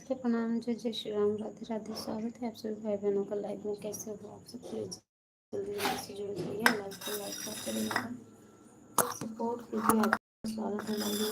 नमस्ते, प्रणाम, जय जय श्री राम, राधे राधे। स्वागत है आप सभी भाई बहनों का लाइव में। कैसे हो आप सब? प्लीज जल्दी जल्दी से जुड़ जाइए, लाइव को लाइक करते रहिएगा, सपोर्ट कीजिए। आपका स्वागत है लाइव में।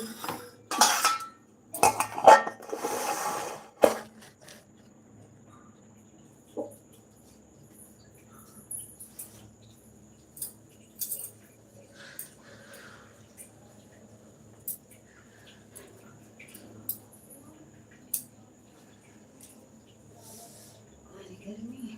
गर्मी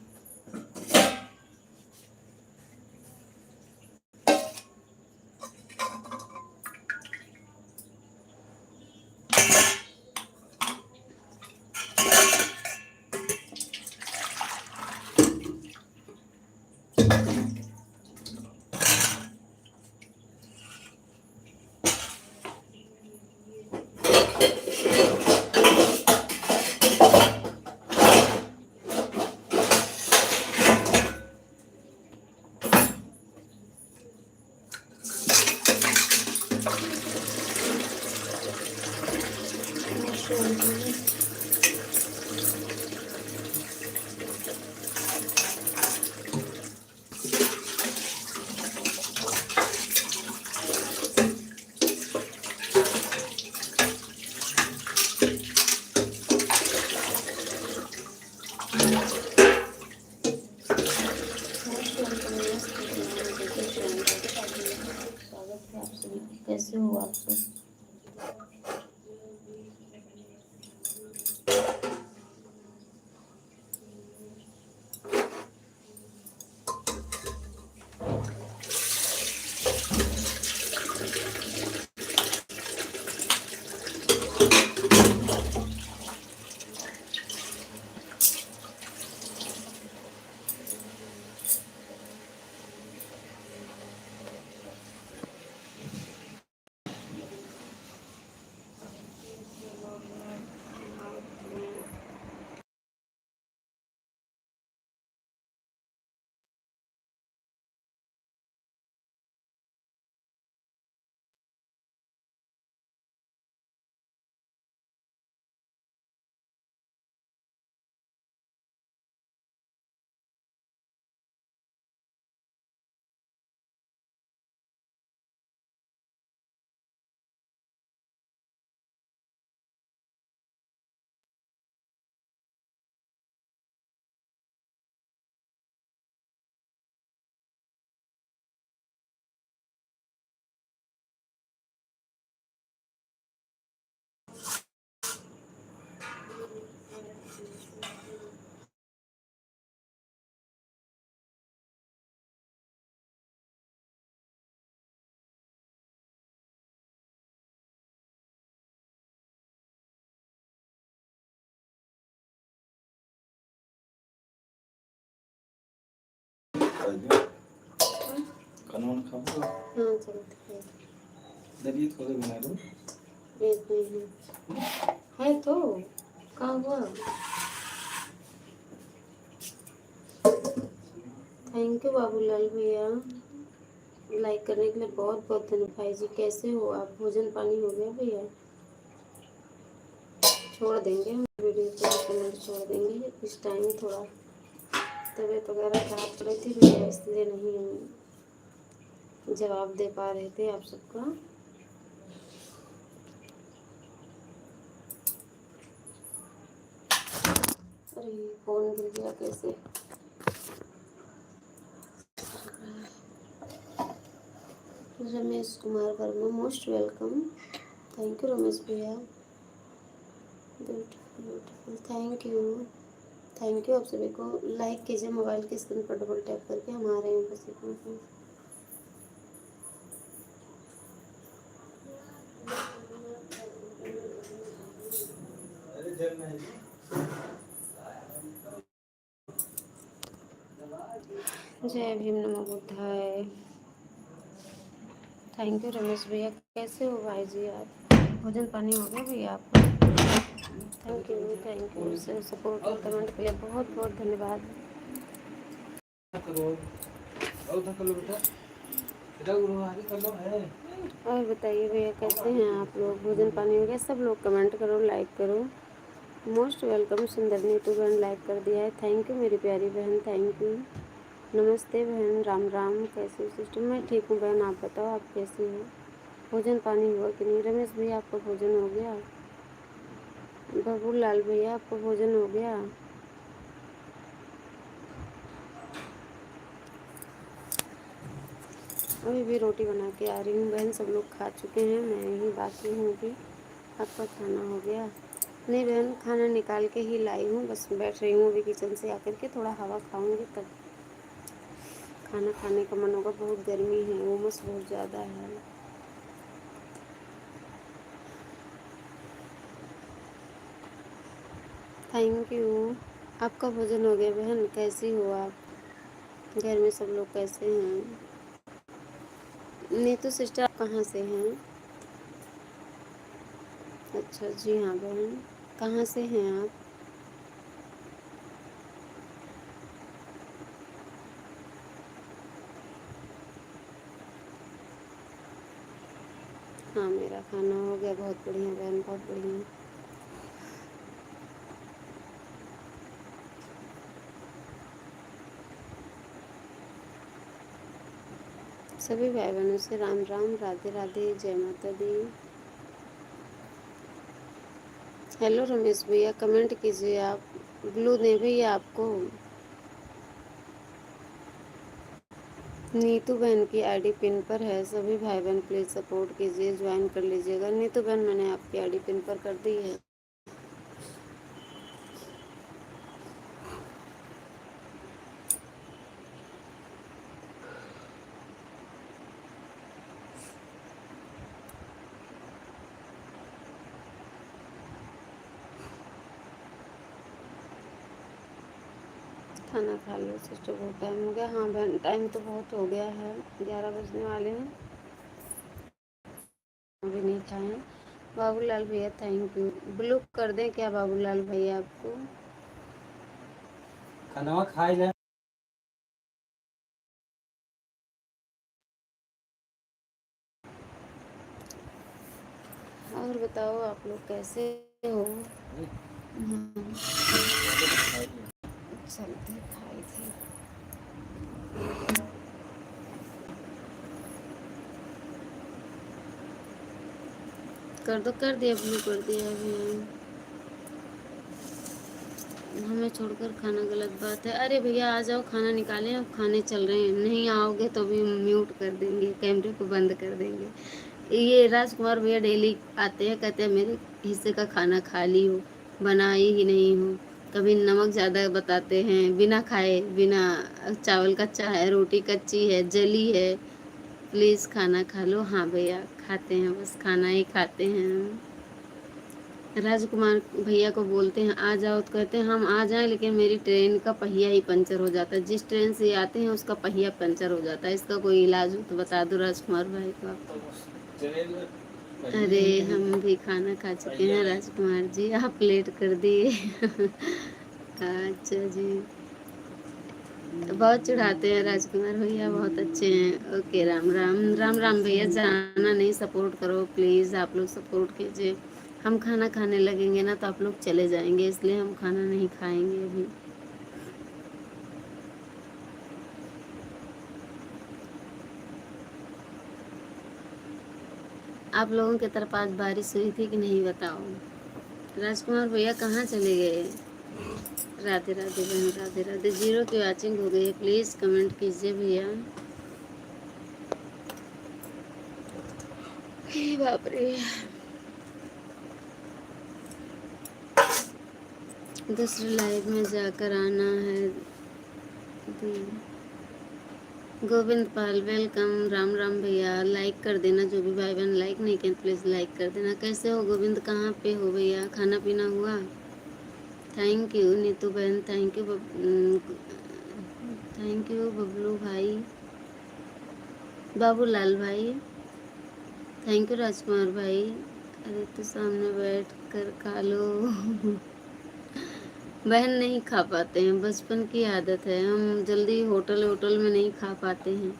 स्वागत है आप सभी। कैसे हो आप सब? कानून खाओ। हाँ चलते हैं। दलिए थोड़े बना दो। एक है तो कहाँ हुआ? थैंक यू बाबूलाल भैया, लाइक करने के लिए बहुत बहुत धन्यवाद। भाई जी कैसे हो आप? भोजन पानी हो गया भैया? छोड़ देंगे हम वीडियो को, कमेंट छोड़ देंगे। इस टाइम थोड़ा तबीयत वगैरह खराब चल रही थी भैया, इसलिए नहीं जवाब दे पा रहे थे आप सबका। अरे फोन गिर गया कैसे? Ramesh Kumar Verma, most welcome. Thank you Ramesh भैया, ब्यूटीफुल ब्यूटीफुल, थैंक यू आप सभी को। लाइक कीजिए मोबाइल के स्क्रीन पर डबल टैप करके। हम आ रहे हैं बस एक मिनट में। जय भीम, नमो बुद्धाय। थैंक यू रमेश भैया। कैसे हो भाई जी आप? भोजन पानी हो गया भैया आपका? थैंक यू सपोर्ट और कमेंट के लिए बहुत बहुत धन्यवाद। और बताइए भैया कैसे हैं आप लोग? भोजन पानी हो गया? सब लोग कमेंट करो, लाइक करो। मोस्ट वेलकम सुंदर नीतू बहन लाइक कर दिया है, थैंक यू मेरी प्यारी बहन, थैंक यू। नमस्ते बहन, राम राम, कैसे हो सिस्टर? मैं ठीक हूँ बहन, आप बताओ आप कैसी हो? भोजन पानी हुआ कि नहीं? रमेश भैया आपका भोजन हो गया? बबूल लाल भैया आपका भोजन हो गया? अभी भी रोटी बना के आ रही हूँ बहन, सब लोग खा चुके हैं, मैं ही बाकी हूँ अभी। आपका खाना हो गया? नहीं बहन, खाना निकाल के ही लाई हूँ, बस बैठ रही हूँ अभी किचन से आकर के, थोड़ा हवा खाऊंगी तब खाना खाने का मन होगा। बहुत गर्मी है, उमस बहुत ज़्यादा है। Thank you. आपका भोजन हो गया बहन? कैसी हो आप? घर में सब लोग कैसे हैं? नीतू सिस्टर आप कहाँ से हैं? अच्छा जी हाँ बहन, कहाँ से हैं आप? हाँ मेरा खाना हो गया, बहुत बढ़िया बहन, बहुत बढ़िया। सभी भाई बहनों से राम राम, राधे राधे, जय माता दी। हेलो रमेश भैया, कमेंट कीजिए आप। ब्लू दे भैया आपको? नीतू बहन की आईडी पिन पर है, सभी भाई बहन प्लीज़ सपोर्ट कीजिए, ज्वाइन कर लीजिएगा। नीतू बहन मैंने आपकी आईडी पिन पर कर दी है। खाना खा लो सिस्टर, बहुत टाइम हो गया। हाँ बहन, टाइम तो बहुत हो गया है, 11 बजने वाले हैं, अभी नहीं खाए। बाबूलाल भैया थैंक यू। ब्लू कर दें क्या बाबूलाल भैया आपको? खाना खाई ले। और बताओ आप लोग कैसे हो? चलते खाई थी। कर दो, कर दिया, ब्लू कर दिया अभी। हमें छोड़कर खाना गलत बात है। अरे भैया आ जाओ, खाना निकालें, अब खाने चल रहे हैं। नहीं आओगे तो भी म्यूट कर देंगे, कैमरे को बंद कर देंगे। ये राजकुमार भैया डेली आते हैं, कहते हैं मेरे हिस्से का खाना खा ली हो, बनाई ही नहीं हो। कभी नमक ज़्यादा बताते हैं, बिना खाए, बिना चावल कच्चा है, रोटी कच्ची है, जली है, प्लीज़ खाना खा लो। हाँ भैया खाते हैं, बस खाना ही खाते हैं हम। राजकुमार भैया को बोलते हैं आ जाओ, तो कहते हैं हम आ जाएं लेकिन मेरी ट्रेन का पहिया ही पंचर हो जाता है, जिस ट्रेन से आते हैं उसका पहिया पंचर हो जाता है। इसका कोई इलाज हो तो बता दो राजकुमार भाई को आप। अरे हम भी खाना खा चुके हैं राजकुमार जी, आप लेट कर दिए। अच्छा जी, बहुत चढ़ाते हैं राजकुमार भैया, बहुत अच्छे हैं। ओके राम राम, राम राम भैया, जाना नहीं, सपोर्ट करो प्लीज़, आप लोग सपोर्ट कीजिए। हम खाना खाने लगेंगे ना तो आप लोग चले जाएंगे, इसलिए हम खाना नहीं खाएंगे अभी। आप लोगों की तरफ आज बारिश हुई थी कि नहीं बताओ? राजकुमार भैया कहाँ चले गए? राधे राधे बहन, राधे राधे। 0 की वॉचिंग हो गई है, प्लीज़ कमेंट कीजिए भैया। हे बाप रे, दूसरे लाइव में जाकर आना है। गोविंद पाल वेलकम, राम राम भैया, लाइक कर देना, जो भी भाई बहन लाइक नहीं किए प्लीज़ लाइक कर देना। कैसे हो गोविंद, कहाँ पे हो भैया, खाना पीना हुआ? थैंक यू नीतू बहन, thank you, thank you Bablu भाई, बाबूलाल भाई, थैंक यू राजकुमार भाई। अरे तो सामने बैठ कर खा लो। बहन नहीं खा पाते हैं, बचपन की आदत है, हम जल्दी होटल होटल में नहीं खा पाते हैं।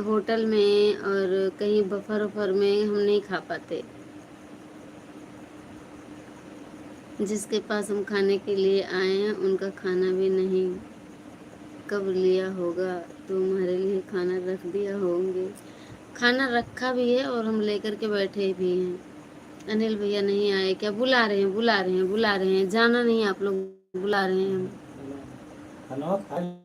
होटल में और कहीं बफर वफर में हम नहीं खा पाते। जिसके पास हम खाने के लिए आए हैं उनका खाना भी नहीं कब लिया होगा, तो हमारे लिए खाना रख दिया होंगे। खाना रखा भी है और हम लेकर के बैठे भी हैं। अनिल भैया नहीं आए क्या? बुला रहे हैं, बुला रहे हैं, बुला रहे हैं। जाना नहीं, आप लोग बुला रहे हैं हम। खाना खा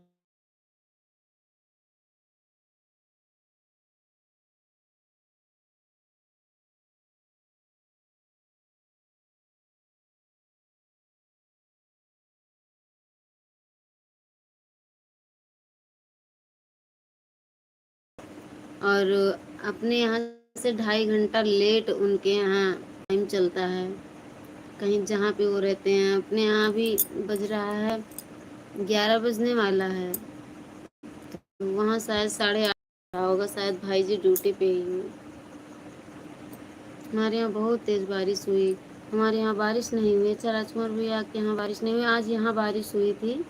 और अपने यहाँ से 2.5 घंटा लेट उनके यहाँ टाइम चलता है। कहीं जहाँ पे वो रहते हैं, अपने यहाँ भी बज रहा है 11 बजने वाला है। तो वहाँ शायद 8:30 होगा, शायद भाई जी ड्यूटी पे ही हैं। हमारे यहाँ बहुत तेज़ बारिश हुई। हमारे यहाँ बारिश नहीं हुई। अच्छा राजकुमार भैया आपके यहाँ बारिश नहीं हुई? आज यहाँ बारिश हुई थी।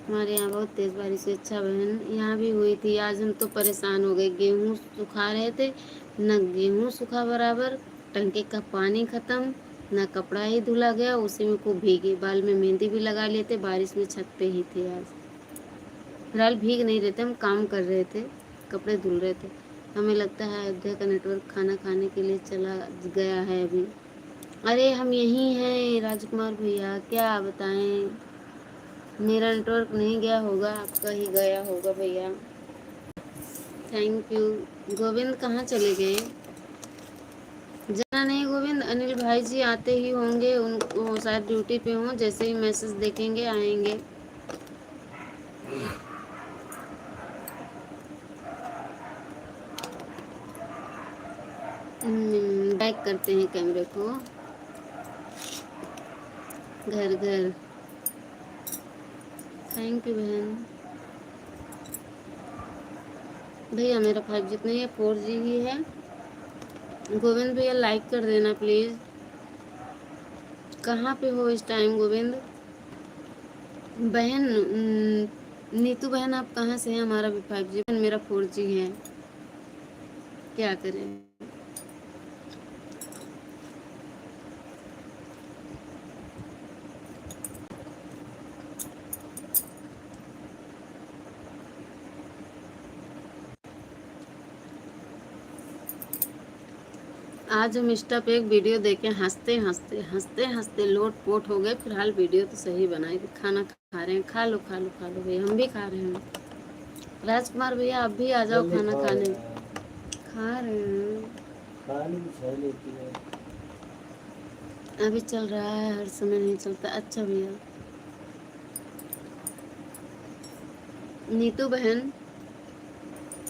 हमारे यहाँ बहुत तेज़ बारिश हुई। अच्छा बहन, यहाँ भी हुई थी। आज हम तो परेशान हो गए। गेहूँ सुखा रहे थे, न गेहूँ सूखा बराबर, टंकी का पानी ख़त्म, ना कपड़ा ही धुला गया, उसी में खूब भीगे। बाल में मेहंदी भी लगा लिए थे, बारिश में छत पे ही थे आज। फिलहाल भीग नहीं रहे थे, हम काम कर रहे थे, कपड़े धुल रहे थे। हमें लगता है अयोध्या का नेटवर्क खाना खाने के लिए चला गया है अभी। अरे हम यहीं हैं राजकुमार भैया, क्या बताएं। मेरा नेटवर्क नहीं गया होगा, आपका ही गया होगा भैया। Thank you. गोविंद कहाँ चले गए? जाना नहीं गोविंद, अनिल भाई जी आते ही होंगे, उनको शायद ड्यूटी पे हों। जैसे ही मैसेज देखेंगे आएंगे। बैक करते हैं कैमरे को। घर घर। थैंक यू बहन। भैया मेरा 5G नहीं है, 4G ही है। गोविंद भैया लाइक कर देना प्लीज़। कहाँ पे हो इस टाइम गोविंद? बहन नीतू बहन आप कहाँ से हैं? हमारा भी 5G, मेरा 4G है, क्या करें। आज हम इंस्टा पे एक वीडियो देखे, हंसते हंसते हंसते हंसते लोट पोट हो गए। फिलहाल वीडियो तो सही बनाई। खाना खा रहे हैं, खा लो खा लो खा लो भैया, हम भी खा रहे हैं। राजकुमार भैया आप भी आ जाओ जल्दी खाना खाओ खाने। यार। खा रहे हैं, खाली बिछा लेती है। अभी चल रहा है, हर समय नहीं चलता। अच्छा भैया। नीतू बहन,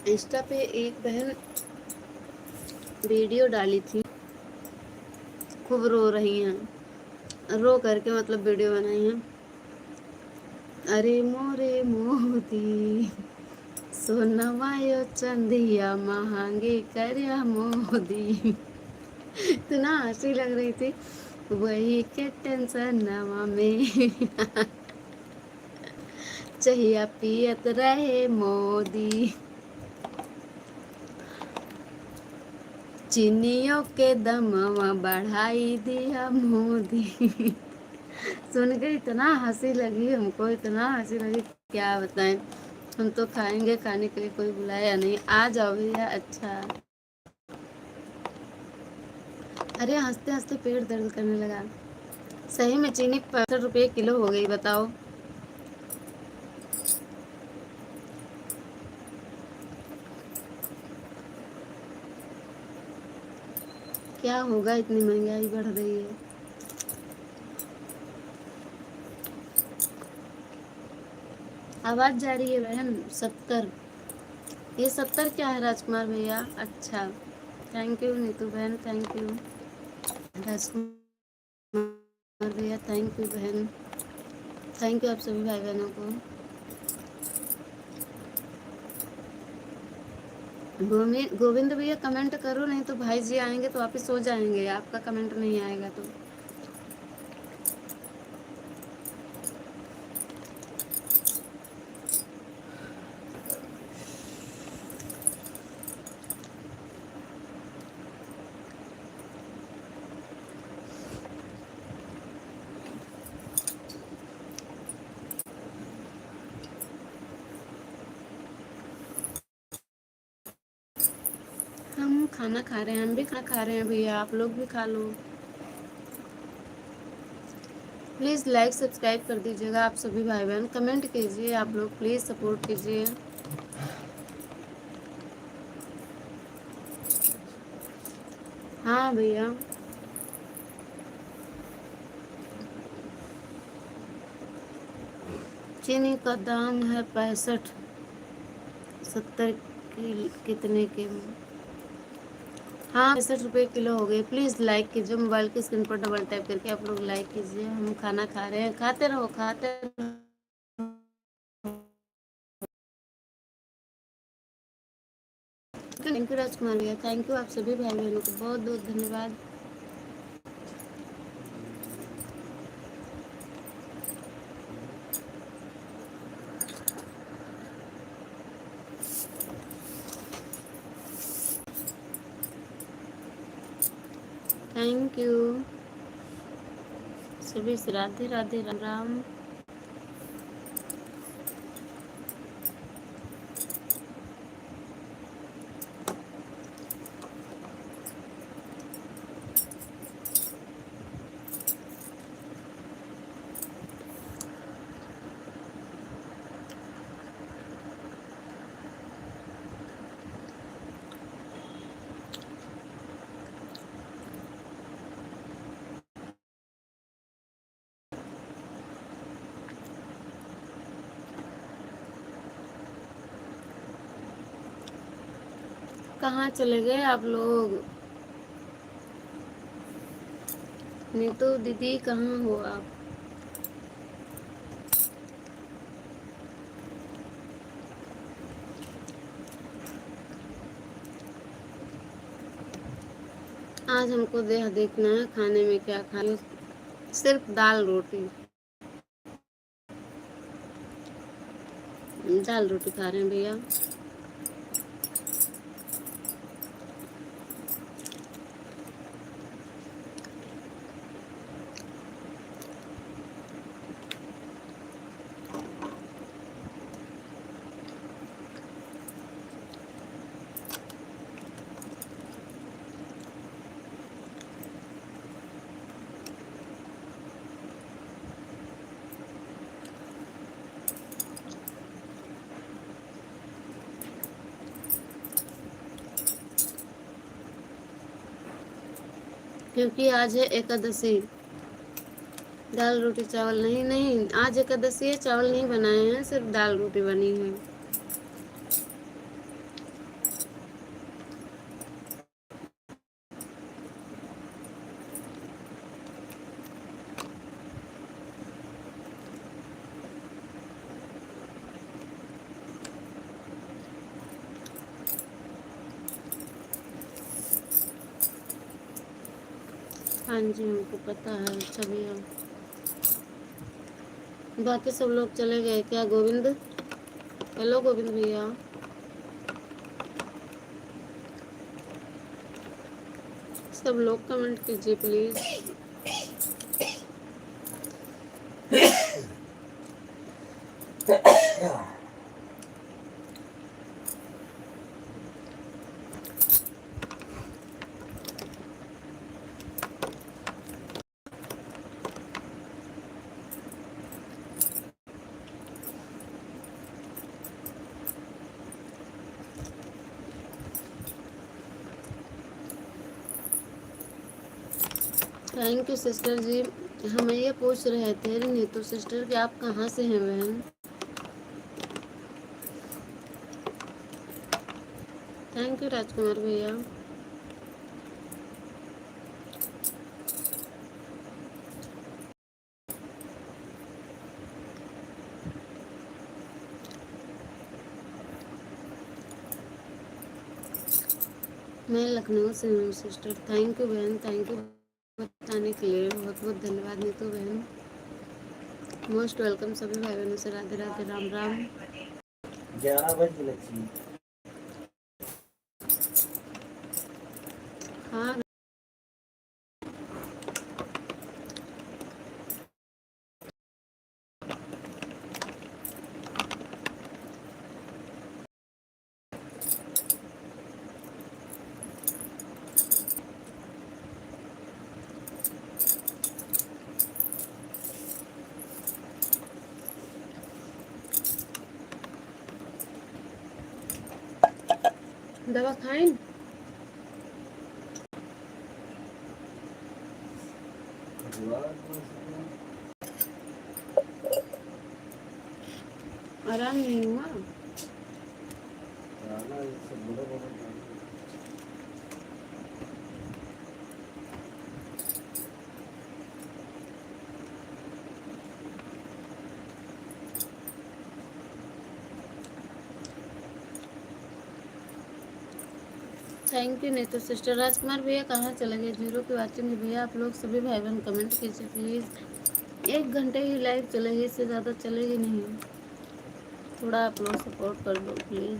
इंस्टा पे एक बहन वीडियो डाली थी, खूब रो रही हैं, रो करके मतलब वीडियो बनाई है। अरे मोरे मोदी, सोनवा यो चंदिया महंगे करया मोदी। इतना हंसी लग रही थी, वही के टेंशन नवा में चाहिए पियत रहे मोदी, चीनियों के दमवा बढ़ाई दिया मोदी। सुन के इतना हंसी लगी हमको, इतना हंसी लगी क्या बताएं। हम तो खाएंगे, खाने के लिए कोई बुलाया नहीं। आ जाओ भैया। अच्छा, अरे हंसते हंसते पेट दर्द करने लगा। सही में चीनी 65 रुपये किलो हो गई, बताओ। क्या होगा, इतनी महंगाई बढ़ रही है। आवाज जा रही है बहन। 70, ये 70 क्या है राजकुमार भैया? अच्छा, थैंक यू नीतू बहन, थैंक यू राजकुमार भैया, थैंक यू बहन, थैंक यू आप सभी भाई बहनों को। गोविंद भैया कमेंट करो, नहीं तो भाई जी आएंगे तो वापस सो जाएंगे, आपका कमेंट नहीं आएगा तो। खाना खा रहे हैं, हम भी खाना खा रहे हैं भैया, आप लोग भी खा लो। प्लीज़ लाइक सब्सक्राइब कर दीजिएगा आप सभी भाई बहन, कमेंट कीजिए आप लोग, प्लीज़ सपोर्ट कीजिए। हाँ भैया, चीनी का दाम है 65, 70 कितने के, हाँ 65 रुपये किलो हो गए। प्लीज़ लाइक कीजिए, मोबाइल की स्क्रीन पर डबल टैप करके आप लोग लाइक कीजिए। हम खाना खा रहे हैं, खाते रहो खाते रहो। थैंक यू राजकुमार भैया, थैंक यू आप सभी भाई बहनों को बहुत बहुत धन्यवाद। थैंक यू सभी से, राधे राधे, राम राम। कहाँ चले गए आप लोग? नीतू दीदी कहाँ हो आप? आज हमको देखना है खाने में क्या खाए, सिर्फ दाल रोटी, दाल रोटी खा रहे हैं भैया। क्योंकि आज है एकादशी, दाल रोटी चावल नहीं, नहीं आज एकादशी है, चावल नहीं बनाए हैं, सिर्फ दाल रोटी बनी है। हाँ जी हमको पता है। अच्छा भैया, बाकी सब लोग चले गए क्या? गोविंद, हेलो गोविंद भैया। सब लोग कमेंट कीजिए प्लीज। थैंक यू सिस्टर जी। हमें ये पूछ रहे थे नीतू सिस्टर कि आप कहाँ से हैं बहन। थैंक यू राजकुमार भैया। मैं लखनऊ से हूँ सिस्टर। थैंक यू बहन, थैंक यू बताने के लिए, बहुत बहुत धन्यवाद नीतू बहन। मोस्ट वेलकम सभी भाई बहनों से, राधे राधे, राम राम। 11 बज लक्ष्मी। हाँ दवा खाई? आराम नहीं हुआ? Thank you. नहीं तो सिस्टर राजकुमार भैया कहाँ चले गए? जीरो की वाचिंग में भैया। आप लोग सभी भाई बहन कमेंट कीजिए प्लीज़। 1 घंटे ही लाइव चलेगी, इससे ज़्यादा चलेगी नहीं। थोड़ा आप लोग सपोर्ट कर दो प्लीज़।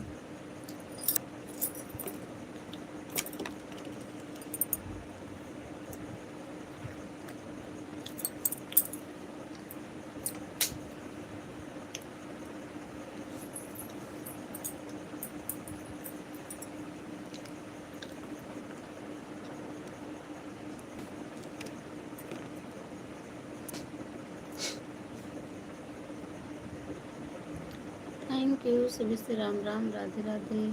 थैंक यू सभी से। राम राम, राधे राधे।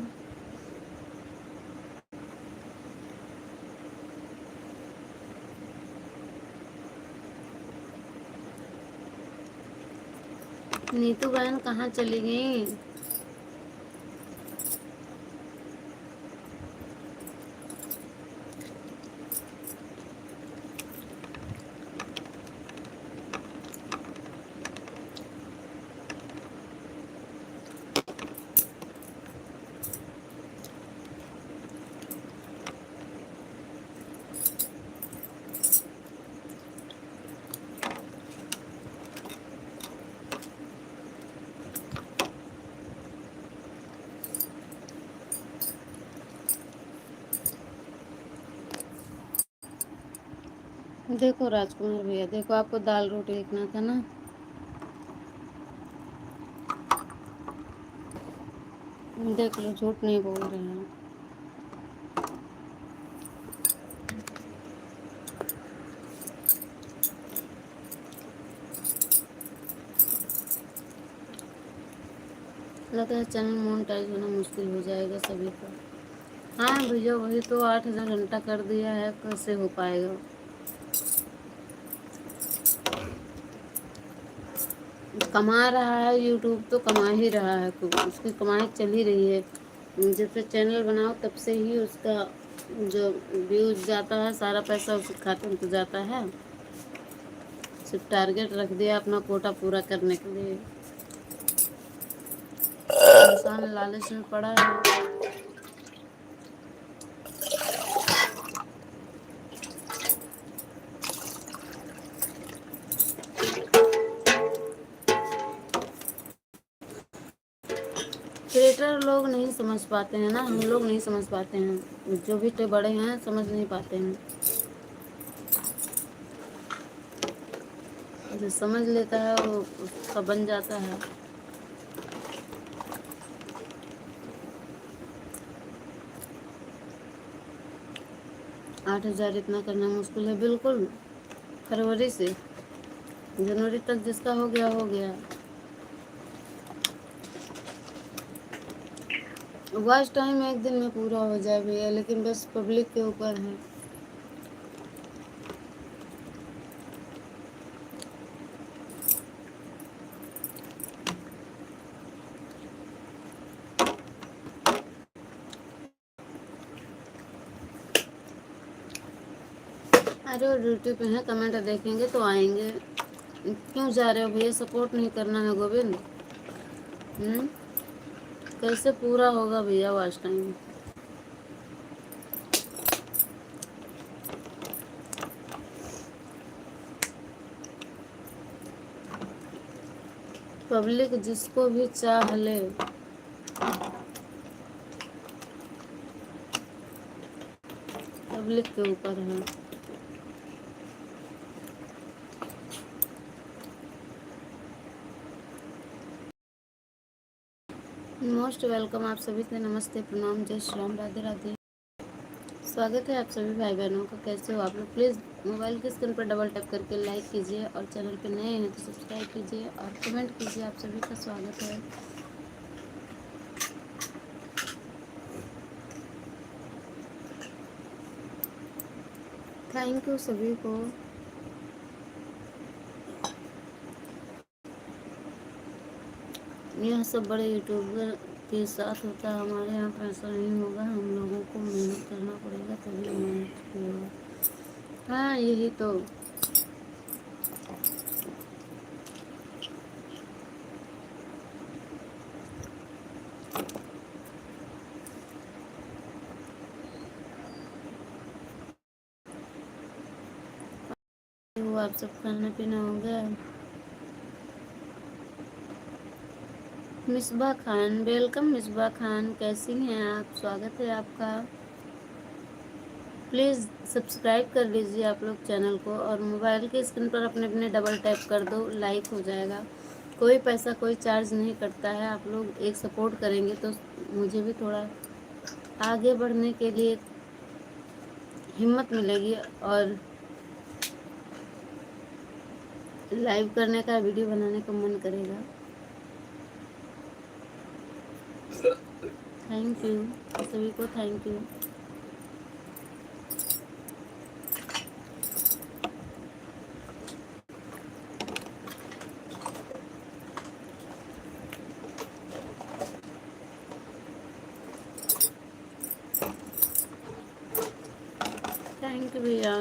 नीतू बहन कहाँ चली गई? देखो राजकुमार भैया, देखो आपको दाल रोटी लिखना था ना। देख लो, झूठ नहीं बोल रहे हैं। लगता है चैनल मोनेटाइज होना मुश्किल हो जाएगा सभी को। हाँ भैया, वही तो 8,000 घंटा कर दिया है, कैसे हो पाएगा? कमा रहा है यूट्यूब, तो कमा ही रहा है, उसकी कमाई चल ही रही है। जब से चैनल बनाओ तब से ही उसका जो व्यूज जाता है, सारा पैसा उसके खाते में तो जाता है। सिर्फ टारगेट रख दिया अपना कोटा पूरा करने के लिए। इंसान लालच में पड़ा है। क्रिएटर लोग नहीं समझ पाते हैं ना, हम लोग नहीं समझ पाते हैं। जो भी तो बड़े हैं समझ नहीं पाते हैं। जो समझ लेता है वो उसका बन जाता है। 8,000 इतना करना मुश्किल है, बिल्कुल। फरवरी से जनवरी तक जिसका हो गया हो गया। वॉच टाइम 1 दिन में पूरा हो जाए भैया, लेकिन बस पब्लिक के ऊपर है। अरे वो ड्यूटी पे हैं, कमेंट देखेंगे तो आएंगे। क्यों जा रहे हो भैया? सपोर्ट नहीं करना है गोविंद? कैसे पूरा होगा भैया वॉच टाइम? पब्लिक जिसको भी चाह ले, पब्लिक के ऊपर है। मोस्ट वेलकम आप सभी से। नमस्ते, प्रणाम, जय श्री राम, राधे राधे। स्वागत है आप सभी भाई बहनों का। कैसे हो आप लोग? प्लीज़ मोबाइल की स्क्रीन पर डबल टैप करके लाइक कीजिए, और चैनल पे नए हैं तो सब्सक्राइब कीजिए और कमेंट कीजिए। आप सभी का स्वागत है। थैंक यू सभी को। यह सब बड़े यूट्यूबर के साथ होता है, हमारे यहाँ पैसा नहीं होगा, हम लोगों को मेहनत करना पड़ेगा तभी मेहनत होगा। हाँ यही तो। वो आप सब खाना पीना हो गया? मिसबा खान, वेलकम मिसबा खान, कैसी हैं आप? स्वागत है आपका। प्लीज़ सब्सक्राइब कर लीजिए आप लोग चैनल को, और मोबाइल के स्क्रीन पर अपने अपने डबल टैप कर दो, लाइक हो जाएगा। कोई पैसा कोई चार्ज नहीं करता है, आप लोग एक सपोर्ट करेंगे तो मुझे भी थोड़ा आगे बढ़ने के लिए हिम्मत मिलेगी, और लाइव करने का, वीडियो बनाने का मन करेगा। थैंक यू सभी को, थैंक यू। थैंक यू भैया।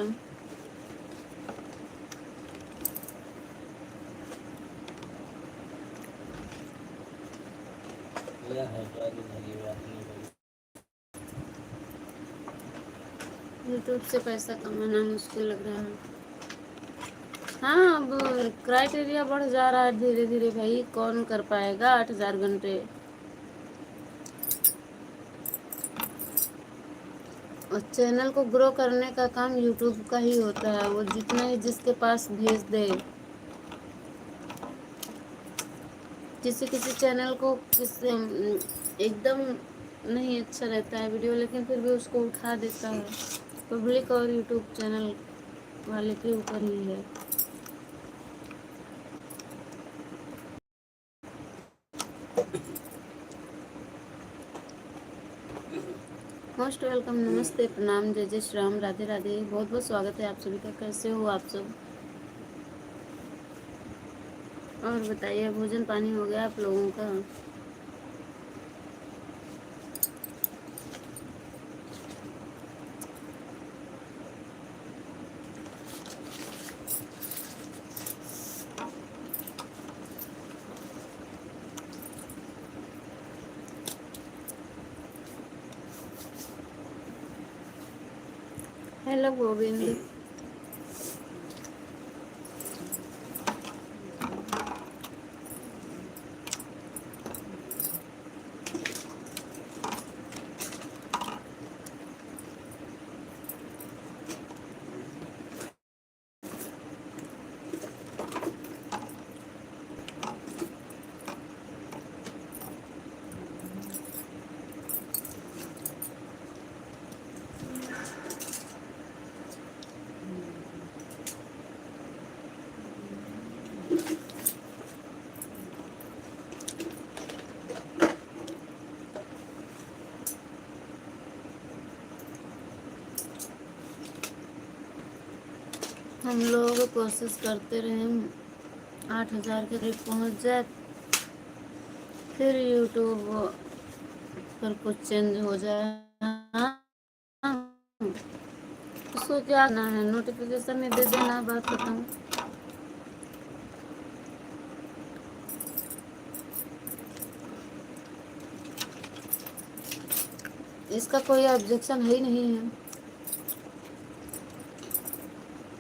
यह है क्या जिंदगी में अपनी बड़ी। यूट्यूब से पैसा कमाना मुश्किल लग रहा है। हाँ अब क्राइटेरिया बढ़ जा रहा है धीरे धीरे भाई, कौन कर पाएगा 8,000 घंटे। और चैनल को ग्रो करने का काम यूट्यूब का ही होता है, वो जितना ही जिसके पास भेज दे। किसी किसी चैनल को एकदम नहीं अच्छा रहता है वीडियो, लेकिन फिर भी उसको उठा देता है। पब्लिक और यूट्यूब चैनल वाले के ऊपर ही है। मोस्ट वेलकम, नमस्ते, प्रणाम, जय जय श्री राम, राधे राधे, बहुत बहुत स्वागत है आप सभी का। कैसे हो आप सब? और बताइए, भोजन पानी हो गया आप लोगों का? हेलो गोविंद। हम लोग कोशिश करते रहे 8,000 के करीब पहुंच जाए, फिर यूट्यूब पर कुछ चेंज हो जाए। उसको क्या करना है, नोटिफिकेशन नहीं दे देना, बात खत्म। इसका कोई ऑब्जेक्शन है ही नहीं है।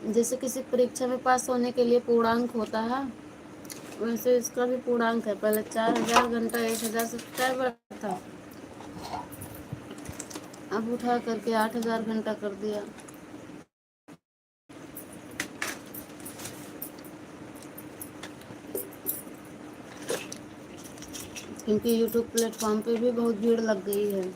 जैसे किसी परीक्षा में पास होने के लिए पूर्णांक होता है, वैसे इसका भी पूर्णांक है। पहले 4,000 घंटा 1,000 सब्सक्राइबर था, अब उठा करके 8,000 घंटा कर दिया। क्योंकि यूट्यूब प्लेटफॉर्म पे भी बहुत भीड़ लग गई है।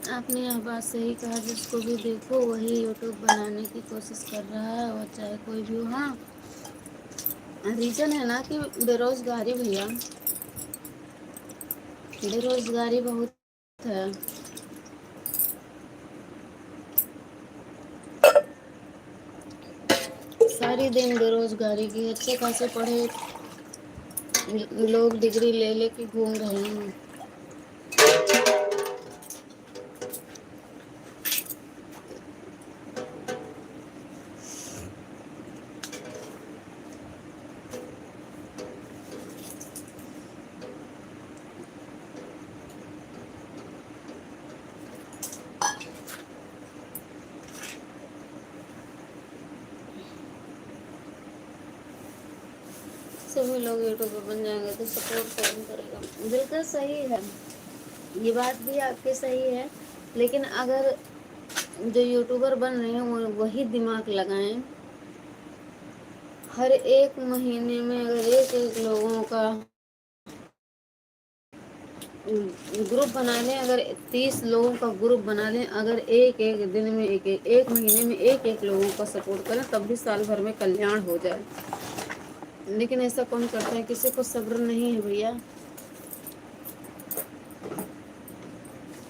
आपने यह बात सही कहा, जिसको भी देखो वही यूट्यूब बनाने की कोशिश कर रहा है, और चाहे कोई भी हो। हाँ, रीज़न है ना कि बेरोज़गारी भैया, बेरोज़गारी बहुत है। सारी दिन बेरोज़गारी की, अच्छे खासे पढ़े लोग डिग्री ले लेके घूम रहे हैं। सभी लोग यूट्यूब पर बन जाएंगे तो सपोर्ट कौन करेगा? बिल्कुल सही है, ये बात भी आपकी सही है। लेकिन अगर जो यूट्यूबर बन रहे हैं वो वही दिमाग लगाएं, हर एक महीने में अगर एक एक लोगों का ग्रुप बना लें, अगर 30 लोगों का ग्रुप बना लें, अगर एक एक दिन में एक महीने में एक एक लोगों का सपोर्ट करें, तब भी साल भर में कल्याण हो जाए। लेकिन ऐसा कौन करता है? किसी को सब्र नहीं है भैया,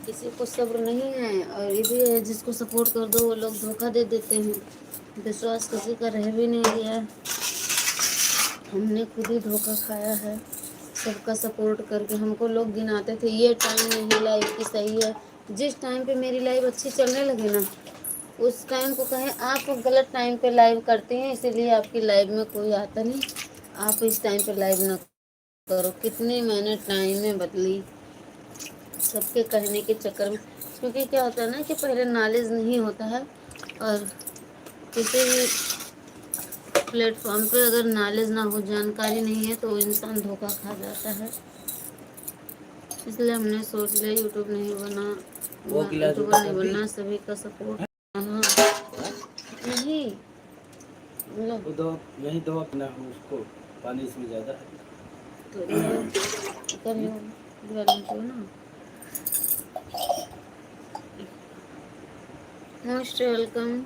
किसी को सब्र नहीं है। और ये भी है, जिसको सपोर्ट कर दो वो लोग धोखा दे देते हैं। विश्वास किसी का रह भी नहीं गया, हमने खुद ही धोखा खाया है। सबका सपोर्ट करके हमको लोग गिनाते थे, ये टाइम मेरी लाइफ की सही है। जिस टाइम पे मेरी लाइफ अच्छी चलने लगी ना, उस टाइम को कहें आप गलत टाइम पे लाइव करते हैं, इसीलिए आपकी लाइफ में कोई आता नहीं, आप इस टाइम पे लाइव ना करो। कितनी मैंने टाइम में बदली सबके कहने के चक्कर में। क्योंकि क्या होता है ना कि पहले नॉलेज नहीं होता है, और किसी भी प्लेटफॉर्म पे अगर नॉलेज ना हो, जानकारी नहीं है, तो इंसान धोखा खा जाता है। इसलिए हमने सोच लिया यूट्यूब नहीं बना, वो गिलास यूट्यूबर उठा नहीं कर दी। बनना, सभी का सपोर्ट। हाँ, नहीं मतलब वो दो यही दो अपना उसको, पानी इसमें ज़्यादा है। तो करियो हो ना। मोस्ट वेलकम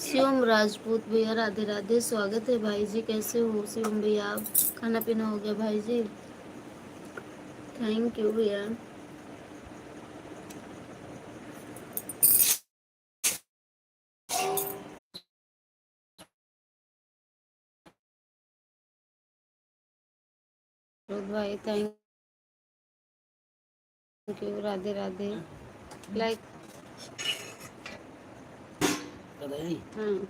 शिवम राजपूत भैया, राधे राधे, स्वागत है भाई जी। कैसे हो शिवम भैया? आप खाना पीना हो गया भाई जी? थैंक यू भैया। भाई thank you, Radhe Radhe. Like हाँ,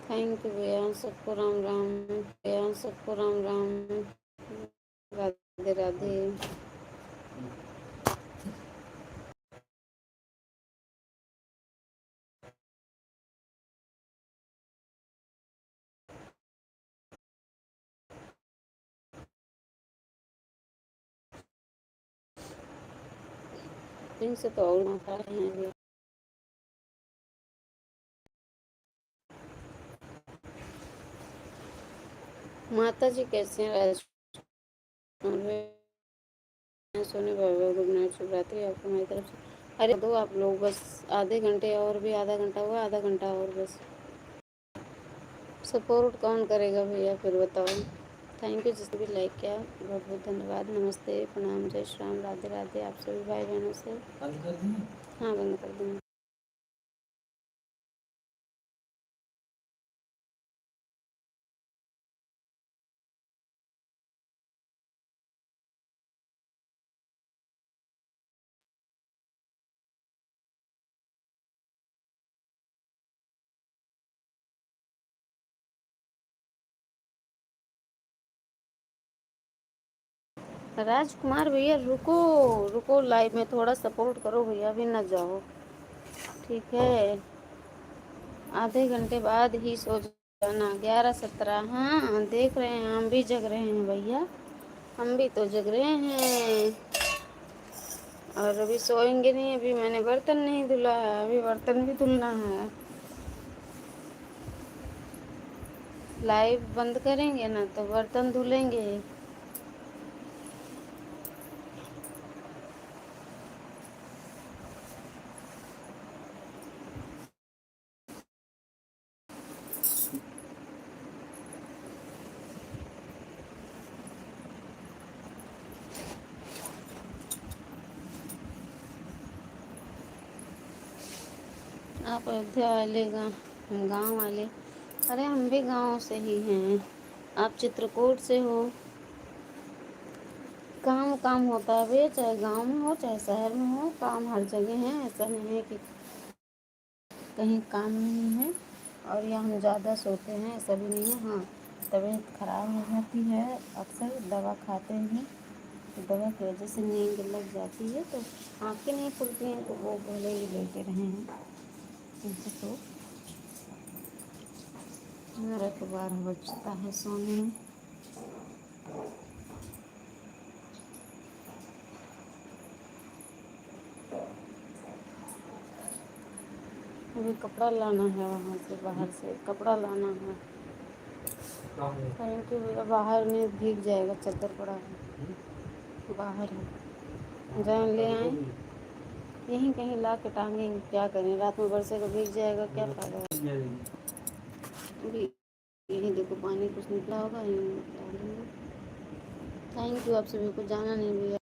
थैंक यू भैया, सबको राम राम भैया, सबको राम राम, राधे राधे। दिन से तो और माता रहे हैं भैया। माता जी कैसे हैं? राजकुमार भैया, सोने बाबा, गुड नाइट, शुभ रात्रि आपको हमारी तरफ से। अरे दो आप लोग बस आधे घंटे और, भी आधा घंटा हुआ, आधा घंटा और बस। सपोर्ट कौन करेगा भैया फिर बताओ? थैंक यू जिसने भी लाइक किया, बहुत बहुत धन्यवाद। नमस्ते, प्रणाम, जय श्री राम, राधे राधे आप सभी भाई बहनों से। बंद कर दूँ? हाँ, बंद कर दूँगी। राजकुमार भैया रुको, रुको, लाइव में थोड़ा सपोर्ट करो भैया, अभी ना जाओ, ठीक है। आधे घंटे बाद ही सो जाना, 11:17। हाँ देख रहे हैं, हम भी जग रहे हैं भैया, हम भी तो जग रहे हैं। और अभी सोएंगे नहीं, अभी मैंने बर्तन नहीं धुला है, अभी बर्तन भी धुलना है। लाइव बंद करेंगे ना तो बर्तन धुलेंगे। आप अयोध्या वाले हम गांव वाले, अरे हम भी गांव से ही हैं। आप चित्रकूट से हो। काम काम होता है भैया, चाहे गांव में हो चाहे शहर में हो, काम हर जगह है। ऐसा नहीं है कि कहीं काम नहीं है। और या हम ज़्यादा सोते हैं, ऐसा भी नहीं है। हाँ, तबीयत खराब हो जाती है अक्सर, दवा खाते हैं तो दवा की वजह से नींद लग जाती है, तो आँखें नहीं खुलती हैं, तो वो भले ही लेटे रहे हैं। इनसे तो मेरा तो 12 बजता है सोने में। अभी कपड़ा लाना है, वहाँ से बाहर से कपड़ा लाना है। थैंक यू भैया, बाहर में भीग जाएगा, चद्दर पड़ा है बाहर है, जाए ले आए। यहीं कहीं ला के टांगेंगे, क्या करें, रात में बरसे को भीग जाएगा, क्या फायदा। अभी यहीं देखो पानी कुछ निकला होगा, यहीं डालेंगे। थैंक यू, आप सभी को जाना नहीं भैया।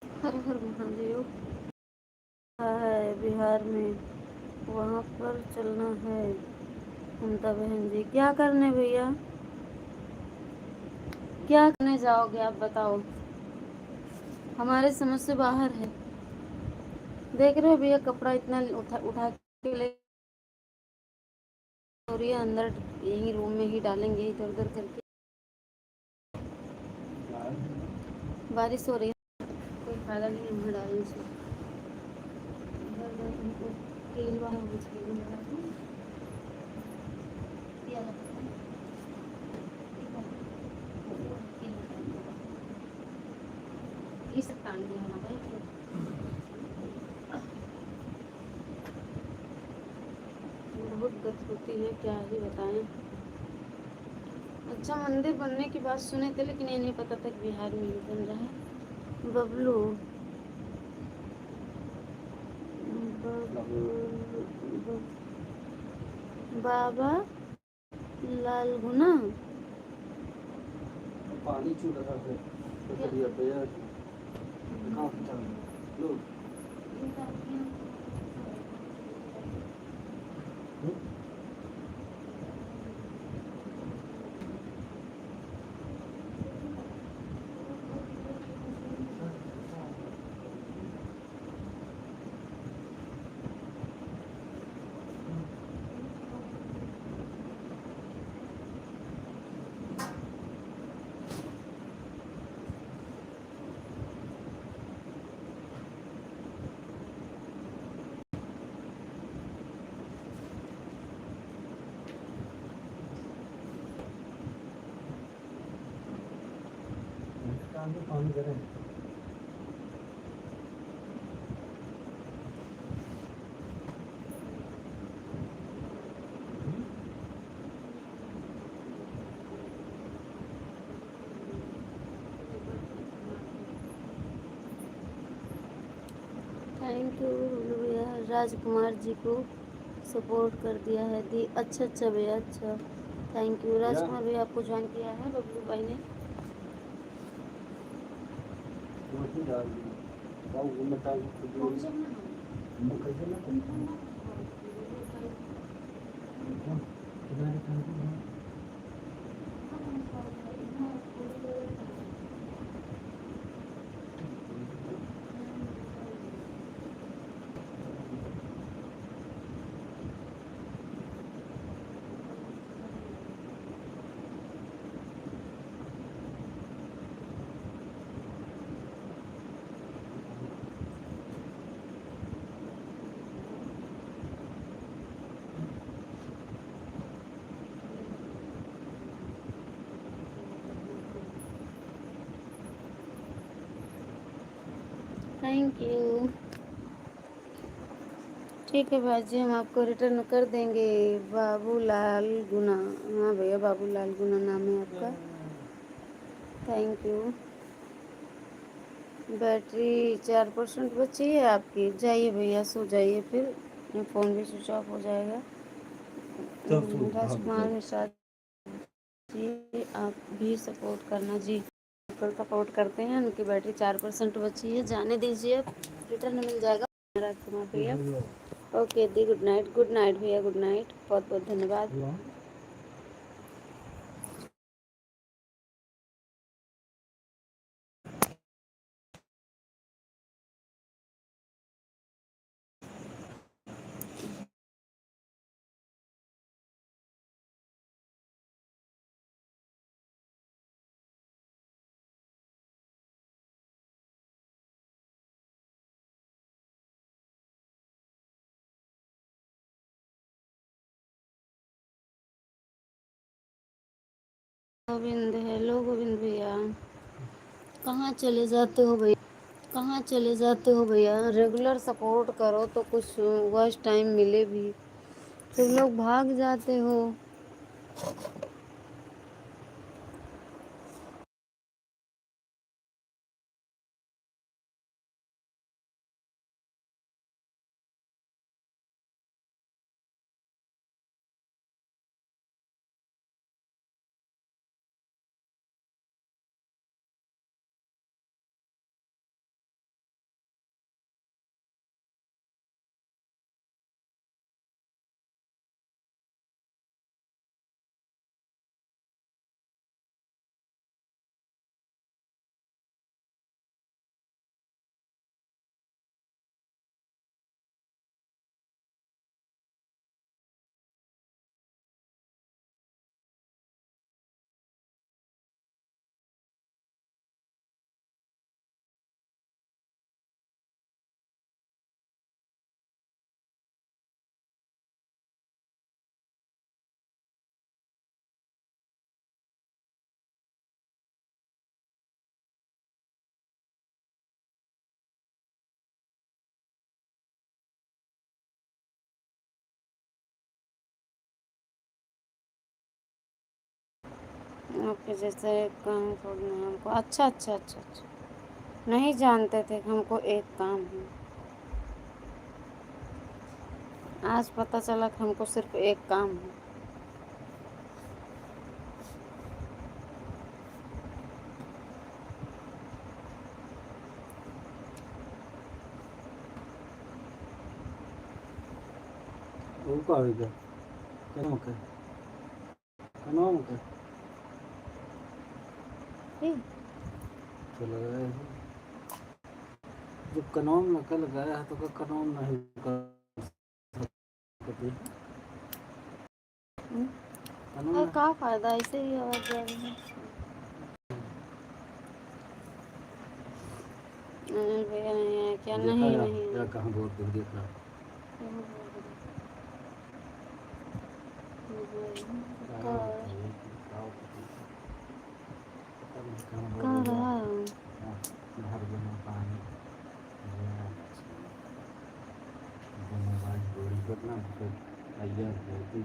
हर हर महादेव है बिहार में, वहाँ पर चलना है। ममता बहन जी क्या करने भैया, क्या करने जाओगे आप बताओ, हमारे समझ से बाहर है। देख रहे हो भैया, कपड़ा इतना उठा उठा के ले हो रही है, अंदर यही रूम में ही डालेंगे इधर उधर करके। बारिश हो रही है, कोई फायदा नहीं है वहाँ डालने से। तेल वाला वो तेल लगा दूँ दिया जाता है ये सब कांड दिया ना भाई बहुत गत होती है क्या ही बताएं। अच्छा मंदिर बनने की बात सुने थे लेकिन ये नहीं पता था कि बिहार में भी बन रहा है। बबलू बबलू बाबा लाल गुना पानी चू रहा है तो दिया भैया कहाँ से चल लो पानी दे रहे हैं थैंक यू भैया राजकुमार जी को सपोर्ट कर दिया है दी। अच्छा भैया अच्छा थैंक यू राजकुमार भैया आपको ज्वाइन किया है बबलू भाई ने। वही डाल दी बाबू घूमने टाइम कैसे ना किनारे टाइम थैंक यू ठीक है भाई जी हम आपको रिटर्न कर देंगे। बाबूलाल गुना हाँ भैया बाबूलाल गुना नाम है आपका। Thank you. बैटरी 4% बची है आपकी। जाइए भैया सो जाइए फिर फ़ोन भी स्विच ऑफ हो जाएगा। राजकुमार मिश्रा जी आप भी सपोर्ट करना जी बिल्कुल सपोर्ट करते हैं। उनकी बैटरी 4% बची है जाने दीजिए रिटर्न मिल जाएगा। राजकुमार भैया ओके दी गुड नाइट भैया गुड नाइट बहुत बहुत धन्यवाद। गोविंद हेलो गोविंद भैया कहाँ चले जाते हो भैया कहाँ चले जाते हो भैया रेगुलर सपोर्ट करो तो कुछ वॉच टाइम मिले भी। तुम लोग भाग जाते हो। आपके जैसे एक काम छोड़ना है हमको। अच्छा अच्छा अच्छा अच्छा, नहीं जानते थे कि हमको एक काम है। आज पता चला कि हमको सिर्फ एक काम है। वो का हो गया क्या नाम का ठीक। तो लगाया है जब कनौम न कल लगाया है तो का कनौम नहीं कर सकती कनौम अरे ना का फायदा, ऐसे ही आवाज जा रही है। अनिल भैया नहीं आए क्या? देखा नहीं या नहीं या आए। कहाँ बहुत दूर देखा क्या बोल रहे क्या हैं? होता है कि क्या होता है पता नहीं कहाँ कह बोल गया रहा है घर बना पानी मोबाइल चोरी करना फिर अय्यर होती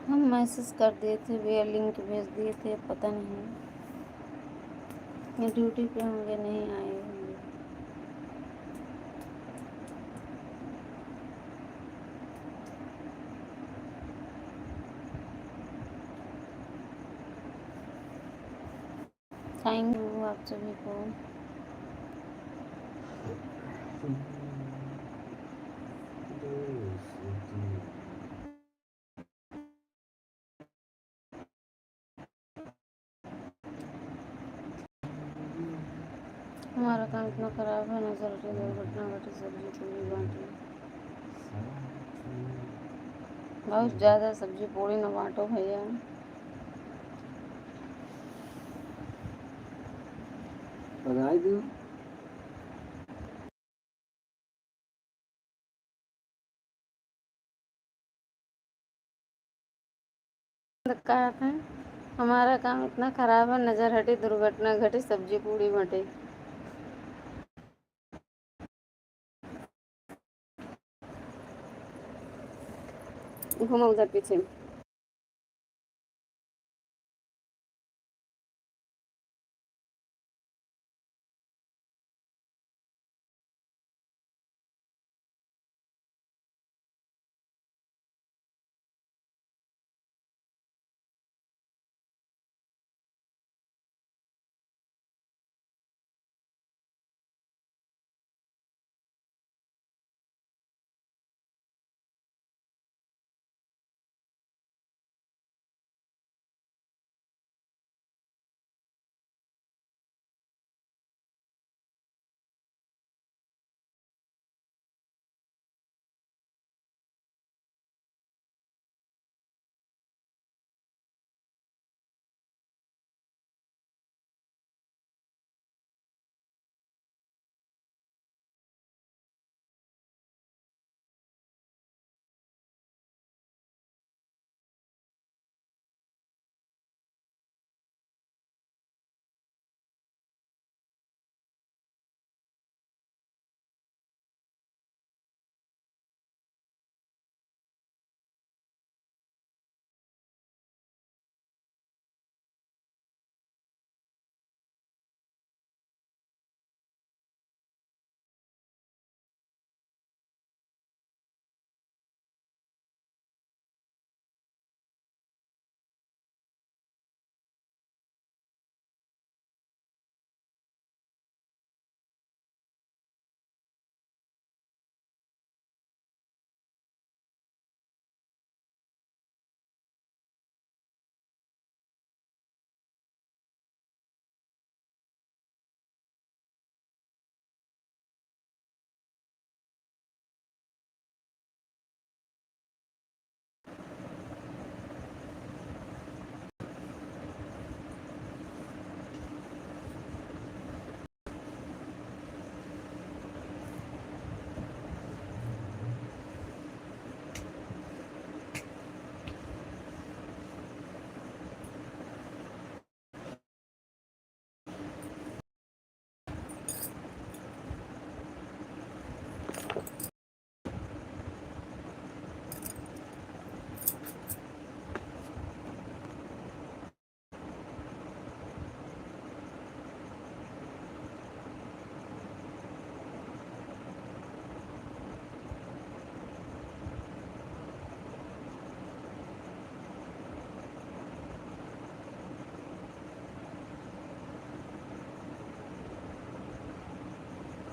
हम मैसेज कर दिए थे, भैया लिंक भेज दिए थे, पता नहीं ये ड्यूटी पे होंगे, नहीं आए होंगे। थैंक यू आप सभी को। हमारा काम इतना खराब है, नजर हटी दुर्घटना घटी, सब्जी पूरी बांटी। बहुत ज़्यादा सब्जी पूरी न बांटो भैया। लगाई दो कहा था हमारा काम इतना खराब है, नजर हटी दुर्घटना घटी, सब्जी पूरी बटी। घूमो उधर पीछे।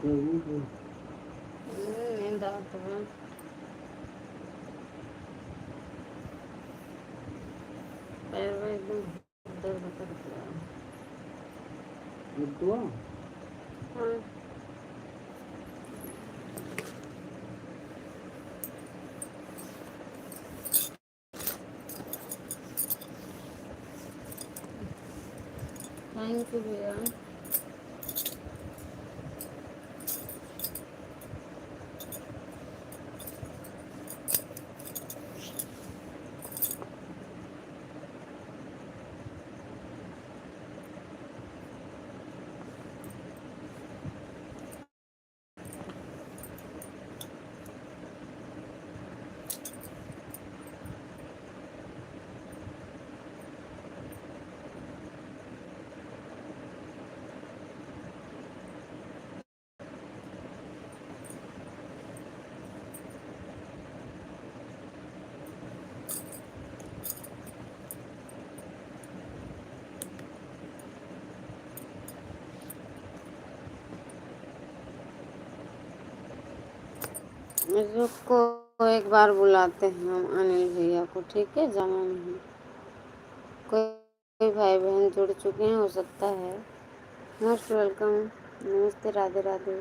नींद आता है। पैर में एकदम दर्द कर दिया। हाँ। थैंक यू भैया। रुको, एक बार बुलाते हैं हम अनिल भैया को, ठीक है? जाना नहीं। कोई भाई बहन जुड़ चुके हैं, हो सकता है। Most welcome. नमस्ते, राधे राधे।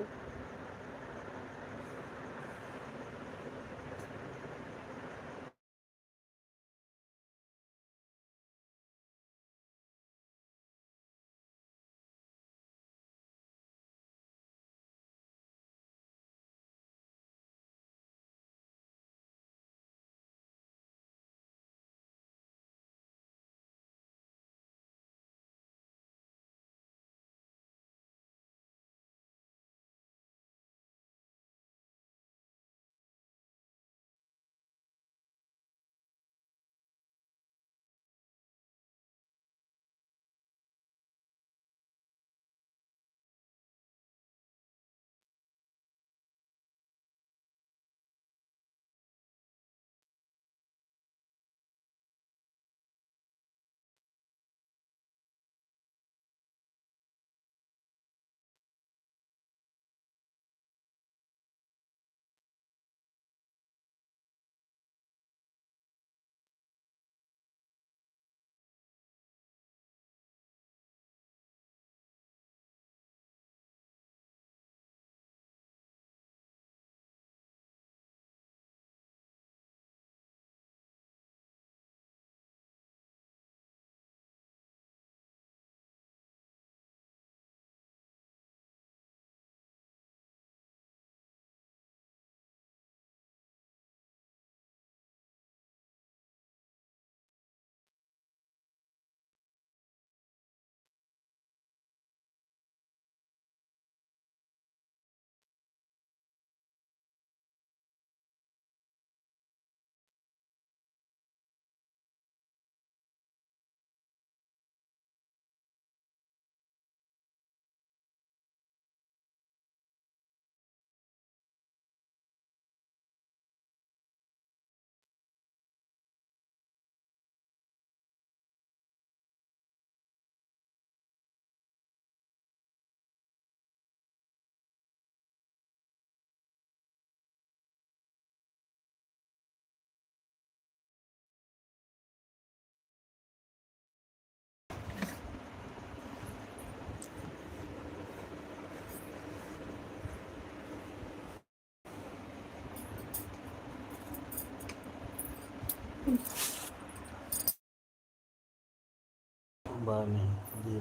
बार नहीं जी।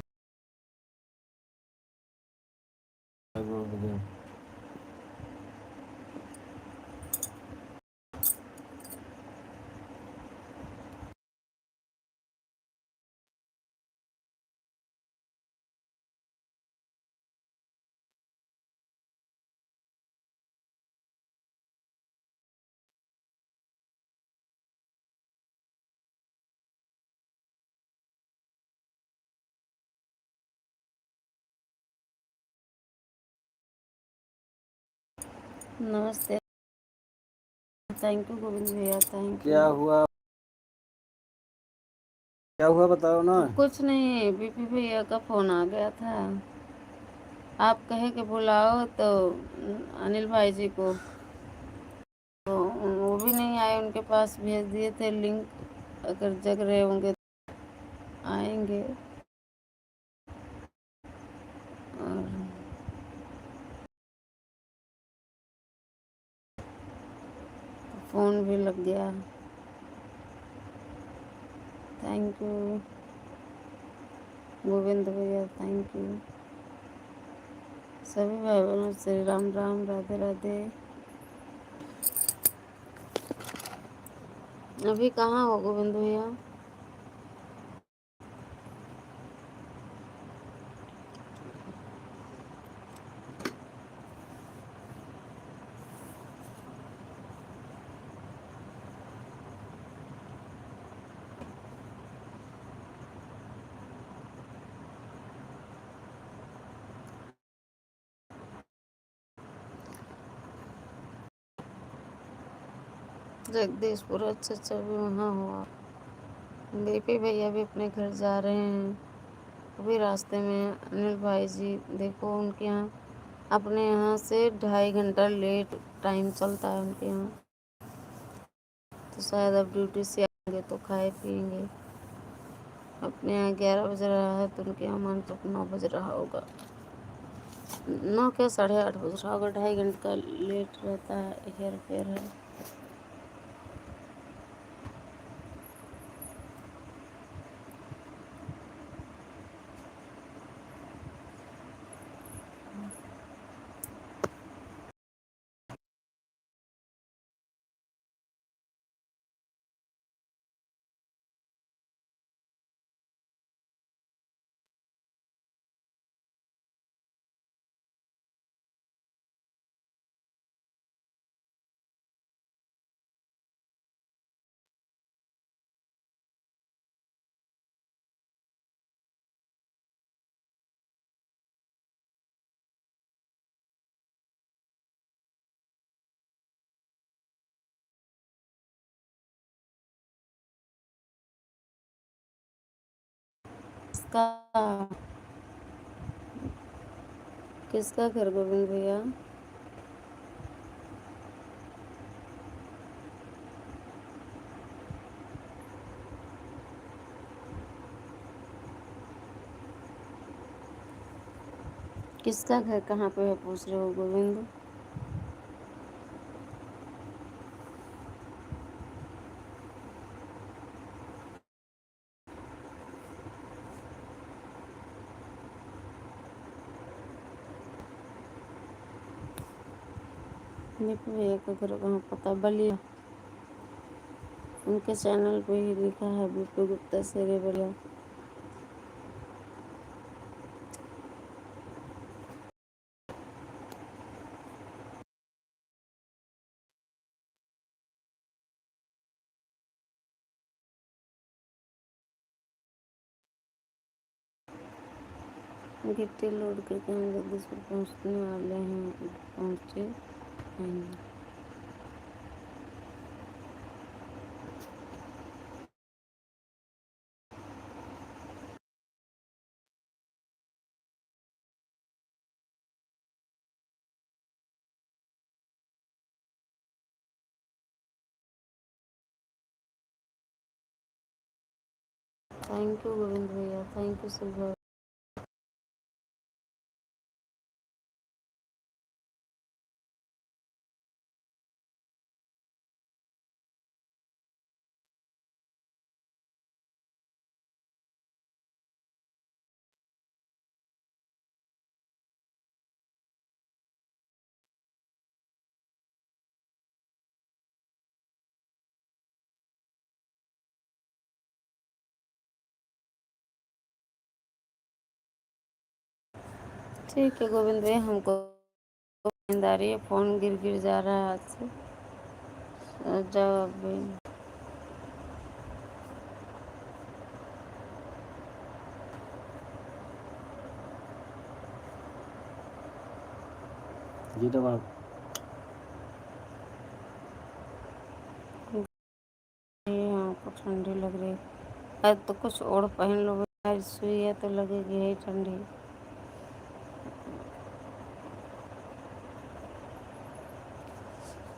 नमस्ते, थैंक यू गोविंद भैया, थैंक यू। क्या हुआ? क्या हुआ बताओ ना। कुछ नहीं, बीपी भैया का फोन आ गया था। आप कहे कि बुलाओ तो अनिल भाई जी को, तो वो भी नहीं आए, उनके पास भेज दिए थे लिंक, अगर जग रहे होंगे तो आएंगे। और फ़ोन भी लग गया। थैंक यू गोविंद भैया, थैंक यू। सभी भाई बहनों से राम राम, राधे राधे। अभी कहाँ हो गोविंद भैया? जगदीशपुर, अच्छा अच्छा, भी वहाँ हुआ। बीपी भैया भी अपने घर जा रहे हैं, अभी रास्ते में। अनिल भाई जी देखो, उनके यहाँ अपने यहाँ से 2.5 घंटा लेट टाइम चलता है उनके यहाँ, तो शायद अब ड्यूटी से आएंगे तो खाए पिएंगे। अपने यहाँ 11 बज रहा है, तो उनके यहाँ मान तो 9 बज रहा होगा, 9 क्या 8:30 बज रहा होगा। 2.5 घंटा लेट रहता है, हेर फेर है। किसका किसका घर गोविंद भैया? किसका घर कहाँ पे है पूछ रहे हो गोविंद? बीपी भैया का घर कहाँ पता, बलिया। उनके चैनल पे ही लिखा है बीपी गुप्ता शेरे बलिया। गिट्टी लोड करके हम जगदीशपुर पहुँचने वाले हैं, पहुँचे हैं। थैंक यू गोविंद भैया, थैंक यू सुबह। ठीक है गोविंद भैया, हमको नींद आ रही है, फ़ोन गिर गिर जा रहा है हाथ से। जाओ अभी। जी तो बात यहाँ को ठंडी लग रही है, आज तो कुछ और पहन लो, आज सुई है तो लगेगी यही ठंडी।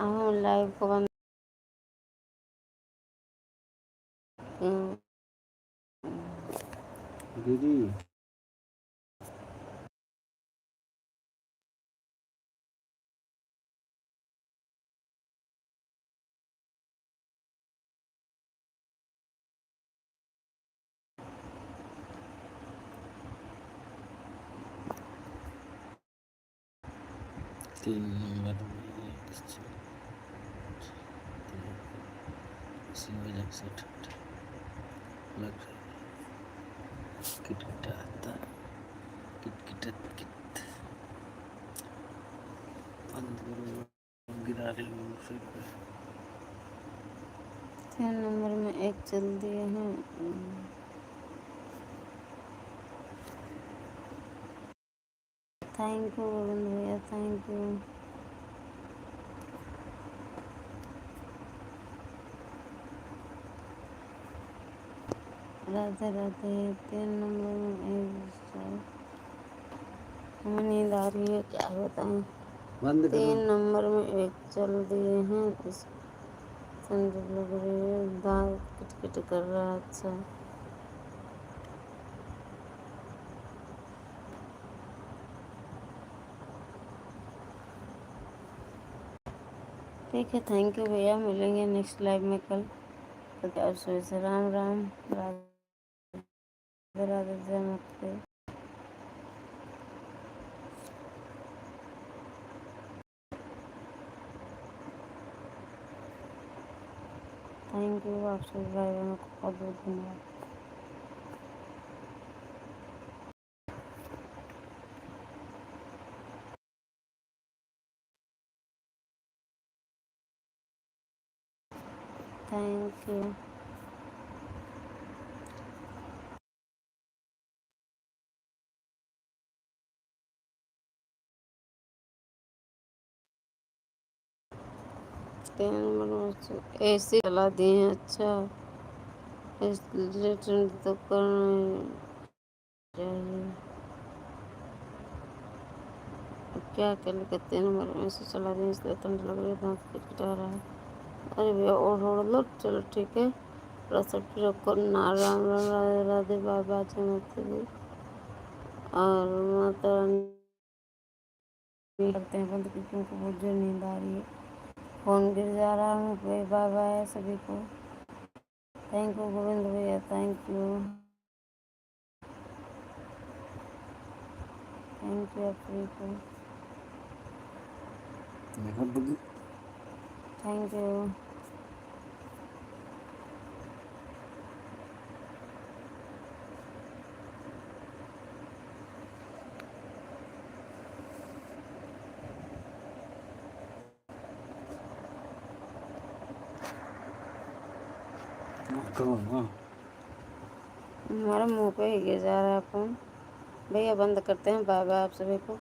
हम लाइव को बंद हम्म, दीदी 3 नंबर में सिंगल एक्सेट लग किटकिटाता किटकिटत किट बंद करो गिरा रही हूँ उसे 3 नंबर में एक चल दिए हैं। थैंक यू गोविंद भैया, thank you. Radhe Radhe. 3 number में एक हमें नींद आ रही है, क्या बताएं। बंद करो 3 नंबर में एक चल दिए हैं। इस ठंड लग रही है, दांत किटकिट कर रहा है। अच्छा ठीक है, थैंक यू भैया। मिलेंगे नेक्स्ट लाइव में कल। तो आप सभी से राम राम, राधे राधे, जय माता दी। थैंक यू आप सभी भाई बहनों को बहुत बहुत धन्यवाद। Thank you. तीन नंबर ऐसे चला दिए हैं। अच्छा इसलिए ट्रेंड तो करना चाहिए। क्या कर ले, 3 नंबर में ऐसे चला दिए, इसलिए ठंड लग रही है, दांत खटखटा रहा है। अरे भैया और लो, चलो ठीक है। थोड़ा सा रखो ना। राम राम, राधे राधे, बाबा जय माता दी। और माता रानी करते हैं बंद, क्योंकि उनको बहुत जोर नींद आ रही है। फोन गिर जा रहा है भाई। बाय बाय सभी को। थैंक यू गोविंद भैया, थैंक यू। थैंक यू आप सभी को, थैंक यू। हमारे मुंह पे ही गिर जा रहा है फोन। भैया बंद करते हैं। बाय बाय आप सभी को।